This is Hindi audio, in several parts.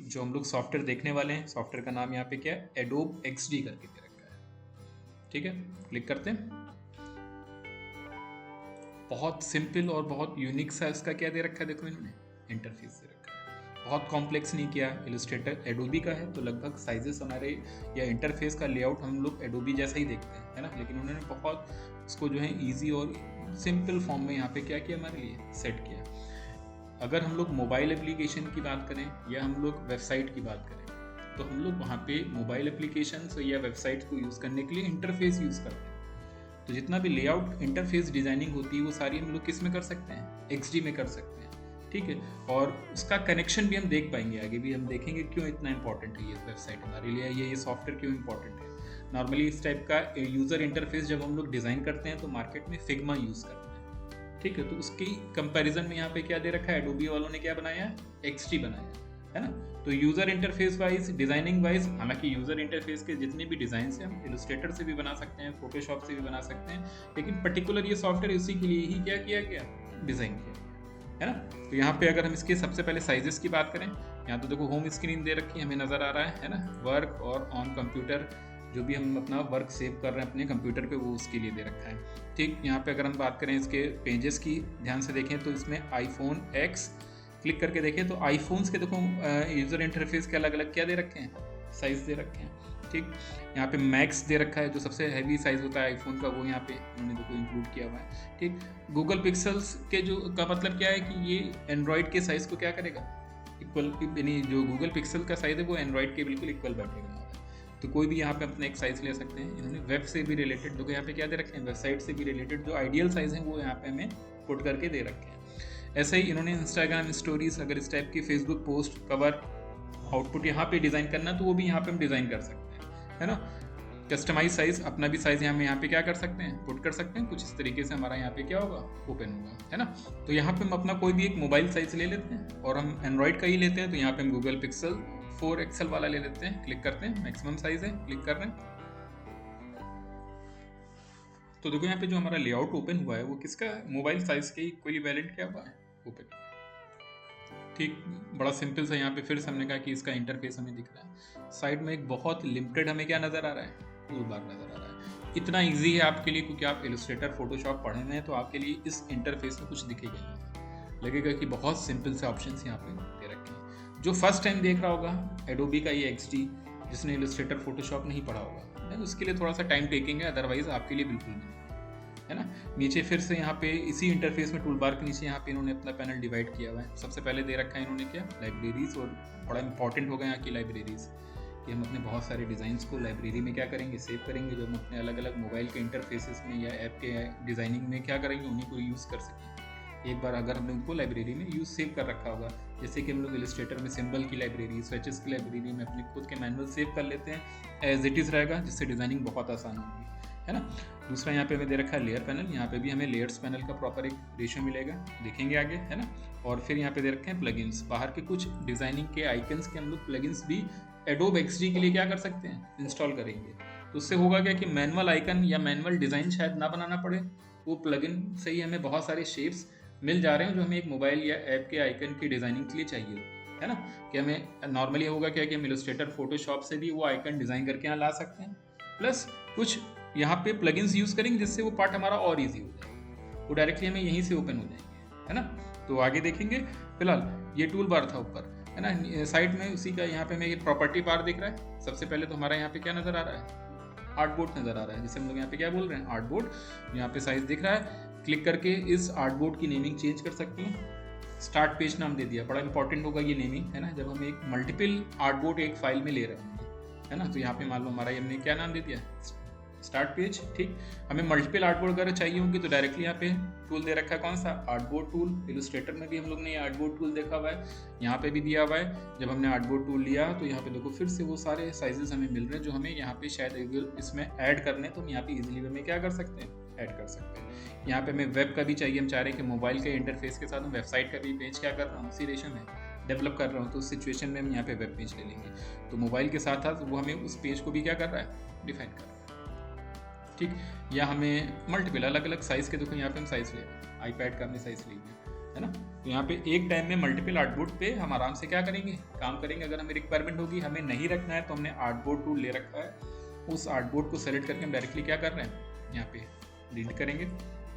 जो हम लोग सॉफ्टवेयर देखने वाले हैं, सॉफ्टवेयर का नाम यहाँ पे क्या है, एडोब XD करके दे रखा है। ठीक है, क्लिक करते हैं। बहुत सिंपल और बहुत यूनिक सा इसका क्या दे रखा है, देखो इन्होंने इंटरफेस दे रखा है। बहुत कॉम्प्लेक्स नहीं किया। इलस्ट्रेटर एडोबी का है तो लगभग साइजेस हमारे या इंटरफेस का लेआउट हम लोग एडोबी जैसा ही देखते हैं, है ना, लेकिन उन्होंने बहुत उसको जो है ईजी और सिंपल फॉर्म में यहाँ पे क्या किया, हमारे लिए सेट किया। अगर हम लोग मोबाइल एप्लीकेशन की बात करें या हम लोग वेबसाइट की बात करें, तो हम लोग वहाँ पे मोबाइल एप्लीकेशन या वेबसाइट को यूज़ करने के लिए इंटरफेस यूज़ करते हैं। तो जितना भी लेआउट इंटरफेस डिजाइनिंग होती है वो सारी हम लोग किस में कर सकते हैं, XD में कर सकते हैं। ठीक है, और उसका कनेक्शन भी हम देख पाएंगे, आगे भी हम देखेंगे क्यों इतना इंपॉर्टेंट है ये वेबसाइट हमारे लिए, ये सॉफ्टवेयर क्यों इंपॉर्टेंट है। नॉर्मली इस टाइप का यूज़र इंटरफेस जब हम लोग डिज़ाइन करते हैं तो मार्केट में फिग्मा यूज़ करते हैं। ठीक है, तो उसकी कंपैरिजन में यहाँ पे क्या दे रखा है, एडोबी वालों ने क्या बनाया है, XD बनाया है ना। तो user interface wise, designing wise, हालांकि यूज़र इंटरफेस के जितने भी डिज़ाइन हैं हम इलस्ट्रेटर से भी बना सकते हैं, फोटोशॉप से भी बना सकते हैं, लेकिन पर्टिकुलर ये सॉफ्टवेयर इसी के लिए ही क्या किया गया, डिज़ाइन किया गया, है ना। तो यहाँ पे अगर हम इसके सबसे पहले साइजेस की बात करें, यहाँ तो देखो होम स्क्रीन दे रखी है, हमें नज़र आ रहा है ना, वर्क और ऑन कंप्यूटर, जो भी हम अपना वर्क सेव कर रहे हैं अपने कंप्यूटर पे वो उसके लिए दे रखा है। ठीक, यहाँ पे अगर हम बात करें इसके पेजेस की, ध्यान से देखें तो इसमें iPhone X क्लिक करके देखें तो आईफोन्स के देखो यूज़र इंटरफेस के अलग अलग क्या दे रखे हैं, साइज़ दे रखे हैं। ठीक, यहाँ पे मैक्स दे रखा है, जो सबसे हैवी साइज़ होता है आईफोन का, वो यहाँ पे उन्होंने देखो इंक्लूड किया हुआ है। ठीक, गूगल पिक्सल्स के जो का मतलब क्या है कि ये एंड्रॉयड के साइज़ को क्या करेगा, इक्वल, यानी जो गूगल पिक्सल का साइज़ है वो एंड्रॉयड के बिल्कुल इक्वल बैठेगा। तो कोई भी यहाँ पे अपना एक साइज़ ले सकते हैं। इन्होंने वेब से भी रिलेटेड देखो यहाँ पे क्या दे रखे हैं, वेबसाइट से भी रिलेटेड जो आइडियल साइज़ हैं वो यहाँ पे हमें पुट करके दे रखे हैं। ऐसे ही इन्होंने इंस्टाग्राम स्टोरीज, अगर इस टाइप की फेसबुक पोस्ट, कवर, आउटपुट यहाँ पे डिज़ाइन करना तो वो भी यहाँ पे हम डिज़ाइन कर सकते हैं, है ना। कस्टमाइज साइज़, अपना भी साइज़ यहाँ पे क्या कर सकते हैं, पुट कर सकते हैं। कुछ इस तरीके से हमारा यहाँ पे क्या होगा, ओपन होगा, है ना। तो यहाँ पे हम अपना कोई भी एक मोबाइल साइज़ ले लेते हैं और हम एंड्रॉयड का ही लेते हैं, तो यहाँ पे हम गूगल पिक्सल 4 XL वाला ले लेते हैं, क्लिक करते हैं, मैक्सिमम साइज है, क्लिक कर रहे हैं। तो देखो यहाँ पे जो हमारा लेआउट ओपन हुआ है वो किसका, मोबाइल साइज के इक्वली वैलिड क्या हुआ है, ओपन। ठीक, बड़ा सिंपल सा यहाँ पे फिर से हमने कहा कि इसका इंटरफेस हमें दिख रहा है। साइड में एक बहुत लिमिटेड हमें क्या नज़र आ रहा है, टूल बार नज़र आ रहा है। इतना ईजी है आपके लिए, क्योंकि आप इलस्ट्रेटर, फोटोशॉप पढ़े हैं तो आपके लिए इस इंटरफेस में कुछ दिखेगा नहीं, लगेगा कि बहुत सिंपल से ऑप्शंस यहाँ पे दे रखे हैं। जो फर्स्ट टाइम देख रहा होगा एडोबी का ये XD, जिसने इलस्ट्रेटर, फोटोशॉप नहीं पढ़ा होगा, उसके लिए थोड़ा सा टाइम टेकिंग है, अदरवाइज आपके लिए बिल्कुल नहीं, है ना। नीचे फिर से यहाँ पे इसी इंटरफेस में टूल बार के नीचे यहाँ पे इन्होंने अपना पैनल डिवाइड किया हुआ है। सबसे पहले दे रखा है इन्होंने क्या, लाइब्रेरीज, और बड़ा इंपॉर्टेंट हो गया यहाँ की लाइब्रेरीज, कि हम अपने बहुत सारे डिज़ाइंस को लाइब्रेरी में क्या करेंगे, सेव करेंगे, जो हम अपने अलग अलग मोबाइल के इंटरफेसेस में या ऐप के डिज़ाइनिंग में क्या करेंगे, उन्हीं को यूज़ कर सकें एक बार, अगर हमने उनको लाइब्रेरी में यूज सेव कर रखा होगा। जैसे कि हम लोग इलस्ट्रेटर में सिंबल की लाइब्रेरी, स्विचेस की लाइब्रेरी में अपने खुद के मैनुअल सेव कर लेते हैं, एज इट इज़ रहेगा, जिससे डिज़ाइनिंग बहुत आसान होगी, है ना। दूसरा यहाँ पे हमें दे रखा है लेयर पैनल, यहाँ पे भी हमें लेयर्स पैनल का प्रॉपर एक रेशियो मिलेगा, देखेंगे आगे, है ना। और फिर यहाँ पे दे रखे हैं प्लगइन्स, बाहर के कुछ डिज़ाइनिंग के आइकन्स के हम लोग प्लगइन्स भी एडोब XD के लिए क्या कर सकते हैं, इंस्टॉल करेंगे। तो उससे होगा क्या कि मैनुअल आइकन या मैनुअल डिज़ाइन शायद ना बनाना पड़े, वो प्लगइन से ही हमें बहुत सारे शेप्स मिल जा रहे हैं जो हमें एक मोबाइल या ऐप के आइकन की डिज़ाइनिंग के लिए चाहिए, है ना। कि हमें नॉर्मली होगा क्या कि हम इलस्ट्रेटर, फोटोशॉप से भी वो आइकन डिज़ाइन करके यहाँ ला सकते हैं, प्लस कुछ यहाँ पे प्लगइन्स यूज़ करेंगे जिससे वो पार्ट हमारा और इजी हो जाएगा, वो डायरेक्टली हमें यहीं से ओपन हो जाएंगे, है ना। तो आगे देखेंगे, फिलहाल ये टूल बार था ऊपर, है ना। साइड में उसी का यहाँ पे हमें एक प्रॉपर्टी बार दिख रहा है। सबसे पहले तो हमारा यहाँ पे क्या नज़र आ रहा है, आर्टबोर्ड नज़र आ रहा है, जिसे हम लोग यहाँ पे क्या बोल रहे हैं, आर्टबोर्ड। यहाँ पे साइज दिख रहा है, क्लिक करके इस आर्टबोर्ड की नेमिंग चेंज कर सकते हैं। स्टार्ट पेज नाम दे दिया, बड़ा इंपॉर्टेंट होगा ये नेमिंग, है ना, जब हम एक मल्टीपल आर्टबोर्ड एक फाइल में ले रहे हैं, है ना। तो यहाँ पे मान लो हमारा हमने क्या नाम दे दिया, स्टार्ट पेज। ठीक, हमें मल्टीपल आर्टबोर्ड अगर चाहिए होंगे तो डायरेक्टली यहाँ पे टूल दे रखा है, कौन सा, आर्टबोर्ड टूल। इलस्ट्रेटर में भी हम लोग ने आर्टबोर्ड टूल देखा हुआ है, यहाँ पे भी दिया हुआ है। जब हमने आर्टबोर्ड टूल लिया तो यहाँ पे देखो फिर से वो सारे साइजेस हमें मिल रहे हैं जो हमें यहाँ पे शायद इसमें ऐड करने, तो हम यहाँ पे इजीली हमें क्या कर सकते हैं, ऐड कर सकते हैं। यहाँ पे हमें वेब का भी चाहिए, हम चाह रहे हैं कि मोबाइल के इंटरफेस के साथ हम वेबसाइट का भी पेज क्या कर रहा हूँ, उसी रेशो में डेवलप कर रहा हूँ, तो उस सिचुएशन में हम यहाँ पे वेब पेज ले लेंगे। तो मोबाइल के साथ साथ वो हमें उस पेज को भी क्या कर रहा है, डिफाइन कर रहा है। ठीक, या हमें मल्टीपल अलग अलग साइज़ के, देखो यहाँ पे हम साइज़ ले रहे हैं, आईपैड का हमने साइज़ ले लिया, है ना। तो यहाँ पे एक टाइम में मल्टीपल आर्टबोर्ड पे हम आराम से क्या करेंगे, काम करेंगे। अगर हमें रिक्वायरमेंट होगी, हमें नहीं रखना है, तो हमने आर्टबोर्ड टूल ले रखा है, उस आर्टबोर्ड को सेलेक्ट करके हम डायरेक्टली क्या कर रहे हैं, यहाँ पे डिलीट करेंगे।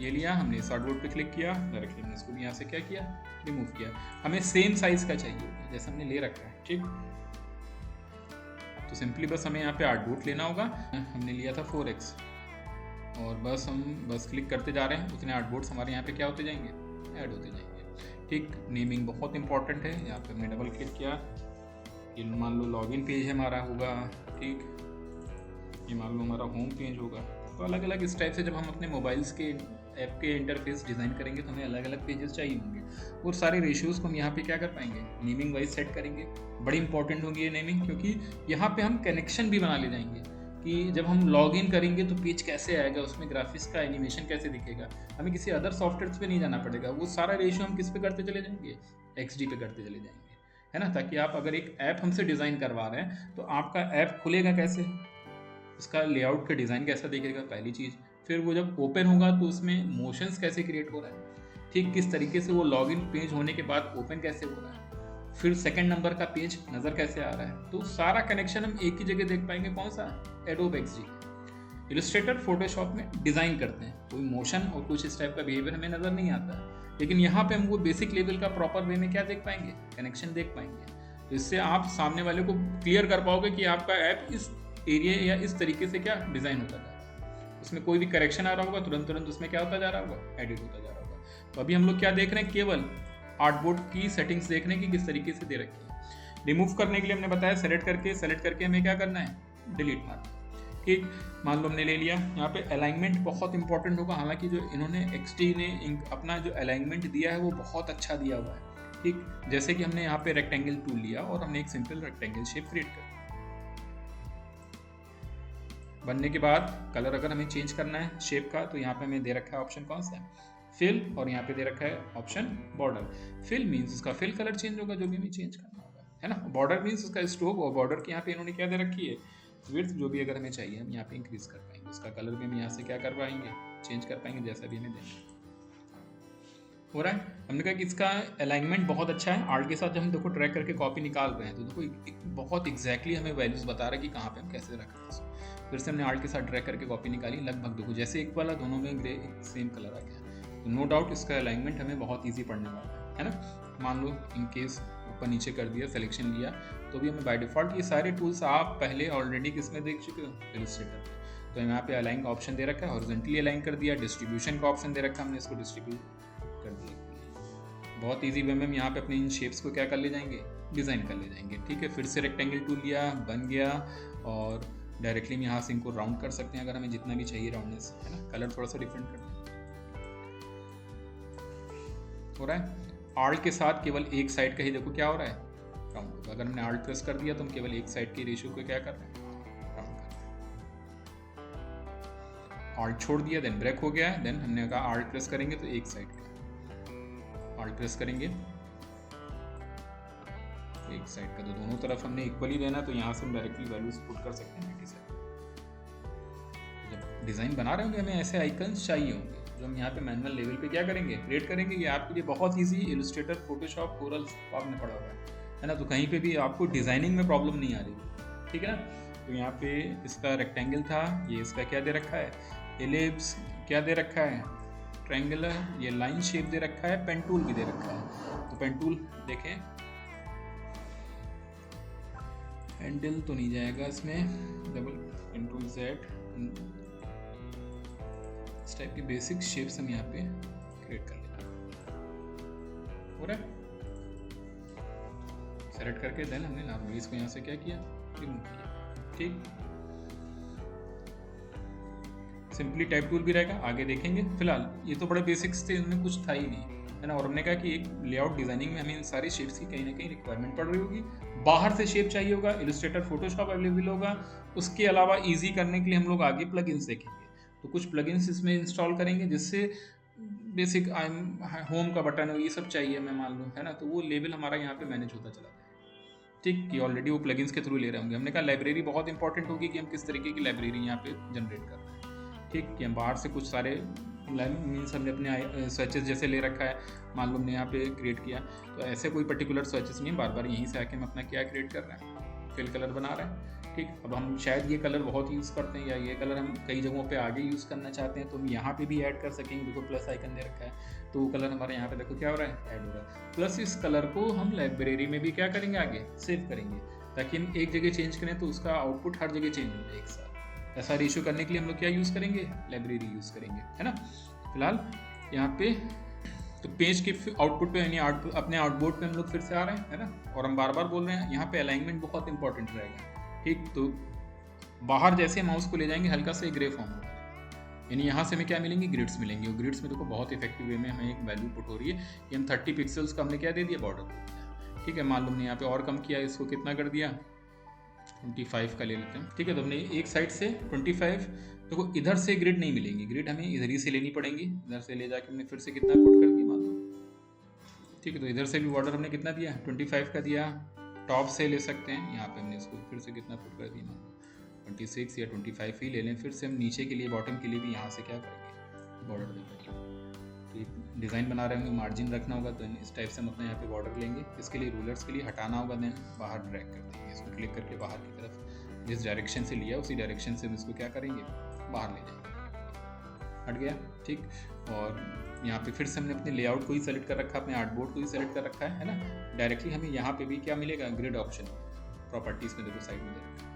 ये लिया हमने, इस आर्टबोर्ड पे क्लिक किया, डायरेक्टली हमने इसको भी यहाँ से क्या किया, रिमूव किया। हमें सेम साइज का चाहिए जैसे हमने ले रखा है, ठीक। तो सिंपली बस हमें यहाँ पे आर्टबोर्ड लेना होगा। हमने लिया था 4x और बस हम क्लिक करते जा रहे हैं, उतने आर्टबोर्ड्स हमारे यहाँ पे क्या होते जाएंगे, ऐड होते जाएंगे, ठीक। नेमिंग बहुत इंपॉर्टेंट है, यहाँ पे हमने डबल क्लिक किया, ये मान लो लॉगिन पेज हमारा होगा, ठीक। ये मान लो हमारा होम पेज होगा। तो अलग अलग इस टाइप से जब हम अपने मोबाइल्स के ऐप के इंटरफेस डिज़ाइन करेंगे तो हमें अलग अलग पेजेस चाहिए होंगे, और सारे रेशियोज़ को हम यहाँ पे क्या कर पाएंगे, नेमिंग वाइज सेट करेंगे। बड़ी इंपॉर्टेंट होगी ये नेमिंग, क्योंकि यहाँ पे हम कनेक्शन भी बना ले जाएंगे कि जब हम लॉग इन करेंगे तो पेज कैसे आएगा, उसमें ग्राफिक्स का एनिमेशन कैसे दिखेगा, हमें किसी अदर सॉफ्टवेयर पे नहीं जाना पड़ेगा। वो सारा रेशियो हम किस पे करते चले जाएंगे, XD पे करते चले जाएंगे, है ना। ताकि आप अगर एक ऐप हमसे डिज़ाइन करवा रहे हैं तो आपका ऐप खुलेगा कैसे, उसका लेआउट का डिज़ाइन कैसा दिखेगा, पहली चीज़। फिर वो जब ओपन होगा तो उसमें मोशंस कैसे क्रिएट हो रहा है, ठीक, किस तरीके से वो लॉगिन पेज होने के बाद ओपन कैसे हो रहा है, फिर सेकंड नंबर का पेज नज़र कैसे आ रहा है। तो सारा कनेक्शन हम एक ही जगह देख पाएंगे, कौन सा, एडोब XD। इलस्ट्रेटर फोटोशॉप में डिज़ाइन करते हैं, कोई मोशन और कुछ इस टाइप का बिहेवियर हमें नज़र नहीं आता है, लेकिन यहाँ पे हम वो बेसिक लेवल का प्रॉपर वे में क्या देख पाएंगे, कनेक्शन देख पाएंगे। तो इससे आप सामने वाले को क्लियर कर पाओगे कि आपका ऐप इस एरिया या इस तरीके से क्या डिज़ाइन होता जा रहा है। उसमें कोई भी करेक्शन आ रहा होगा, तुरंत उसमें क्या होता जा रहा होगा, एडिट होता जा रहा होगा। तो अभी हम लोग क्या देख रहे हैं, केवल आर्टबोर्ड की सेटिंग्स देखने की किस तरीके से दे रखी है। रिमूव करने के लिए हमने बताया सेलेक्ट करके हमें क्या करना है, डिलीट मारना, ठीक। मान लो हमने ले लिया। यहाँ पे अलाइनमेंट बहुत इंपॉर्टेंट होगा, हालांकि जो इन्होंने XD ने अपना जो अलाइनमेंट दिया है वो बहुत अच्छा दिया हुआ है, ठीक। जैसे कि हमने यहाँ पे रेक्टेंगल टूल लिया और हमने एक सिंपल रेक्टेंगल शेप क्रिएट कर, बनने के बाद कलर अगर हमें चेंज करना है शेप का, तो यहाँ पे हमें दे रखा है ऑप्शन कौन सा, फिल, और यहाँ पे दे रखा है ऑप्शन बॉर्डर। फिल मीन्स उसका फिल कलर चेंज होगा, जो भी हमें चेंज करना होगा, है ना। बॉर्डर मीन्स उसका स्ट्रोक, और बॉर्डर के यहाँ पे इन्होंने क्या दे रखी है, विड्थ, जो भी अगर हमें चाहिए हम यहाँ पे इंक्रीज कर पाएंगे। उसका कलर भी हम यहाँ से क्या कर पाएंगे, चेंज कर पाएंगे, जैसा भी हमें देंगे। हो रहा है। हमने कहा कि इसका अलाइनमेंट बहुत अच्छा है। आर्ट के साथ जब हम देखो ट्रैक करके कॉपी निकाल रहे हैं तो देखो बहुत एग्जैक्टली हमें वैल्यूज बता रहा है कि कहाँ पे हम कैसे रख रहे हैं। फिर से हमने आर्ट के साथ ट्रैक करके कॉपी निकाली, लगभग देखो जैसे एक वाला दोनों में ग्रे सेम कलर आ गया। तो नो डाउट इसका अलाइनमेंट हमें बहुत ईजी पड़ने वाला है ना। मान लो इन केस ऊपर नीचे कर दिया, सिलेक्शन लिया, तो भी हमें बाय डिफॉल्ट ये सारे टूल्स आप पहले ऑलरेडी किसमें देख चुके हो, इलस्ट्रेटर। तो यहाँ पे अलाइन का ऑप्शन दे रखा है, हॉरिजॉन्टली अलाइन कर दिया, डिस्ट्रीब्यूशन का ऑप्शन दे रखा है, हमने इसको डिस्ट्रीब्यूट कर दिया। बहुत ईजी वे में हम यहाँ पे अपने इन शेप्स को क्या कर ले जाएंगे, डिज़ाइन कर ले जाएंगे, ठीक है। फिर से रेक्टेंगल टूल लिया, बन गया, और डायरेक्टली हम यहाँ से इनको राउंड कर सकते हैं अगर हमें जितना भी चाहिए राउंडनेस, है ना। कलर थोड़ा सा डिफरेंट कर दें, हो रहा है। आल्ट के साथ केवल एक साइड का ही देखो क्या हो रहा है, राउंड होगा। अगर हमने आल्ट प्रेस कर दिया तो हम केवल एक साइड के रेशियो को क्या कर रहे हैं, राउंड कर रहे हैं। आल्ट छोड़ दिया, देन ब्रेक हो गया, देन हमने कहा आल्ट प्रेस करेंगे तो एक साइड का, आल्ट प्रेस करेंगे एक साइड का, तो दोनों तरफ हमने इक्वली देना, तो यहाँ से हम डायरेक्टली वैल्यूज पुट कर सकते हैं 97। जब डिज़ाइन बना रहे होंगे हमें ऐसे आइकन्स चाहिए होंगे जो हम यहाँ पे मैनुअल लेवल पे क्या करेंगे, क्रिएट करेंगे। ये आपके लिए बहुत ईजी, इलस्ट्रेटर, फोटोशॉप, कोरल आपने पढ़ा हुआ है ना। तो कहीं पे भी आपको डिज़ाइनिंग में प्रॉब्लम नहीं आ रही, ठीक है ना। तो यहाँ पे इसका रेक्टेंगल था, ये इसका क्या दे रखा है, एलिप्स क्या दे रखा है, ट्रायंगुलर, ये लाइन शेप दे रखा है, पेन टूल भी दे रखा है। तो पेन टूल देखें, हैंडल तो नहीं जाएगा इसमें, डबल पेन टूल Z, इस टाइप की बेसिक शेप्स हम यहाँ पे क्रिएट कर लेते हैं, हो रहा है। सेलेक्ट करके देन हमने नॉर्मली इसको यहाँ से क्या किया, रिमूव किया, ठीक। सिंपली टाइप टूल भी रहेगा, आगे देखेंगे। फिलहाल ये तो बड़े बेसिक्स थे, इनमें कुछ था ही नहीं, है ना। और हमने कहा कि एक लेआउट डिजाइनिंग में हमें इन सारी शेप्स की कहीं ना कहीं रिक्वायरमेंट पड़ रही होगी। बाहर से शेप चाहिए होगा, इलस्ट्रेटर, फोटोशॉप अवेलेबल होगा। उसके अलावा इजी करने के लिए हम लोग आगे प्लगइन्स देखेंगे। तो कुछ प्लगइन्स इसमें इंस्टॉल करेंगे जिससे बेसिक होम का बटन हो, ये सब चाहिए मैं मान लूँ, है ना। तो वो लेवल हमारा यहाँ पे मैनेज होता चला जाए, ठीक। कि ऑलरेडी वो प्लगइन्स के थ्रू ले रहे होंगे। हमने कहा लाइब्रेरी बहुत इंपॉर्टेंट होगी कि हम किस तरीके की लाइब्रेरी यहाँ पे जनरेट कर रहे हैं, ठीक। कि हम बाहर से कुछ सारे मीन्स हमने अपने स्विचेस जैसे ले रखा है, मान लो हमने यहाँ पे क्रिएट किया, तो ऐसे कोई पर्टिकुलर स्विचेस नहीं है, बार बार यहीं से आके हम अपना क्या क्रिएट कर रहे हैं, फिल कलर बना रहे हैं। ठीक, अब हम शायद ये कलर बहुत यूज़ करते हैं या ये कलर हम कई जगहों पे आगे यूज़ करना चाहते हैं, तो हम यहाँ पे भी ऐड कर सकेंगे। देखो प्लस आइकन दे रखा है, तो वो कलर हमारे यहाँ पे देखो क्या हो रहा है, ऐड हो रहा है। प्लस इस कलर को हम लाइब्रेरी में भी क्या करेंगे, आगे सेव करेंगे, ताकि हम एक जगह चेंज करें तो उसका आउटपुट हर जगह चेंज हो जाए एक साथ। ऐसा रेशियो करने के लिए हम लोग क्या यूज़ करेंगे, लाइब्रेरी यूज़ करेंगे, है ना। फिलहाल यहाँ पे तो पेज के आउटपुट पे यानी अपने आउटपुट पे हम लोग फिर से आ रहे हैं, है ना। और हम बार बार बोल रहे हैं यहाँ पे अलाइनमेंट बहुत इंपॉर्टेंट रहेगा। ठीक, तो बाहर जैसे माउस को ले जाएंगे हल्का से ग्रे फॉर्म होगा, यानी यहाँ से हमें क्या मिलेंगे, ग्रिड्स मिलेंगे। और ग्रिड्स में देखो बहुत इफेक्टिव वे में हमें एक वैल्यू पुट हो रही है कि हम 30 पिक्सल्स का हमने क्या दे दिया, बॉर्डर। ठीक है, मान लो हमने यहाँ पे और कम किया, इसको कितना कर दिया, 25 का ले लेते हैं। ठीक है, तो हमने एक साइड से 25, देखो इधर से ग्रिड नहीं मिलेंगी, ग्रिड हमें इधर ही से लेनी पड़ेंगी। इधर से ले जाके हमने फिर से कितना पुट कर दिया, मान लो। ठीक है, तो इधर से भी बॉर्डर हमने कितना दिया, 25 का दिया। टॉप से ले सकते हैं, यहाँ पे हमने इसको फिर से कितना पुट कर दिया, 26 या 25 ही ले लें। फिर से हम नीचे के लिए, बॉटम के लिए भी यहाँ से क्या करेंगे, बॉर्डर देंगे। तो डिज़ाइन बना रहे होंगे, मार्जिन रखना होगा, तो इस टाइप से हम अपने यहाँ पे बॉर्डर लेंगे। इसके लिए रूलर्स के लिए हटाना होगा, देन बाहर ड्रैग कर देंगे, इसको क्लिक करके बाहर की तरफ जिस डायरेक्शन से लिया उसी डायरेक्शन से हम इसको क्या करेंगे, बाहर ले जाएंगे। हट गया। ठीक, और यहाँ पे फिर से हमने अपने लेआउट को ही सेलेक्ट कर रखा है, अपने आर्टबोर्ड को ही सेलेक्ट कर रखा है ना। डायरेक्टली हमें यहाँ पे भी क्या मिलेगा, ग्रिड ऑप्शन प्रॉपर्टीज में देखो साइड में दे रखा है।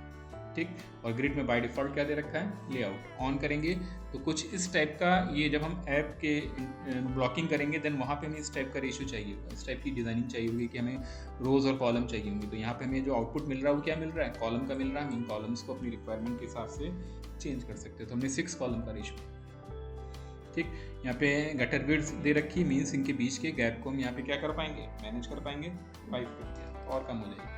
ठीक, और ग्रिड में बाय डिफ़ॉल्ट क्या दे रखा है, लेआउट। ऑन करेंगे तो कुछ इस टाइप का, ये जब हम ऐप के ब्लॉकिंग करेंगे देन वहाँ पे हमें इस टाइप का रेशियो चाहिए होगा, इस टाइप की डिज़ाइनिंग चाहिए होगी कि हमें रोज़ और कॉलम चाहिए होंगे। तो यहाँ पे हमें जो आउटपुट मिल रहा है वो क्या मिल रहा है, कॉलम का मिल रहा है। हम इन कॉलम्स को अपनी रिक्वायरमेंट के हिसाब से चेंज कर सकते हैं। तो हमने 6 कॉलम का रेशियो। ठीक, यहाँ पे गटर विड्थ दे रखी, मीन्स इनके बीच के गैप को हम यहाँ पे क्या कर पाएंगे, मैनेज कर पाएंगे 5 पे, और कम हो जाएगी।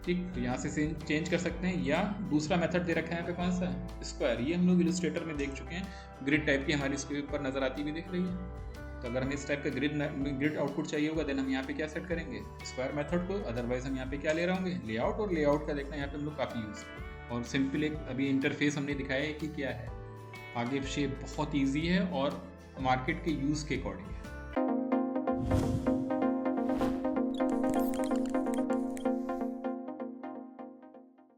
ठीक, तो यहाँ से चेंज कर सकते हैं। या दूसरा मेथड दे रखा है यहाँ पे, कौन सा, स्क्वायर। ये हम लोग इलस्ट्रेटर में देख चुके हैं, ग्रिड टाइप की हमारी इसके ऊपर नजर आती हुई दिख रही है। तो अगर हमें इस टाइप का ग्रिड आउटपुट चाहिए होगा देन हम यहाँ पे क्या सेट करेंगे, स्क्वायर मेथड को। अदरवाइज हम यहाँ पे क्या ले रहे होंगे, लेआउट। और लेआउट का देखना यहाँ पे हम लोग काफ़ी यूज़ करें। और सिंपल एक अभी इंटरफेस हमने दिखाया है कि क्या है, आगे शेप बहुत ईजी है और मार्केट के यूज़ के अकॉर्डिंग है।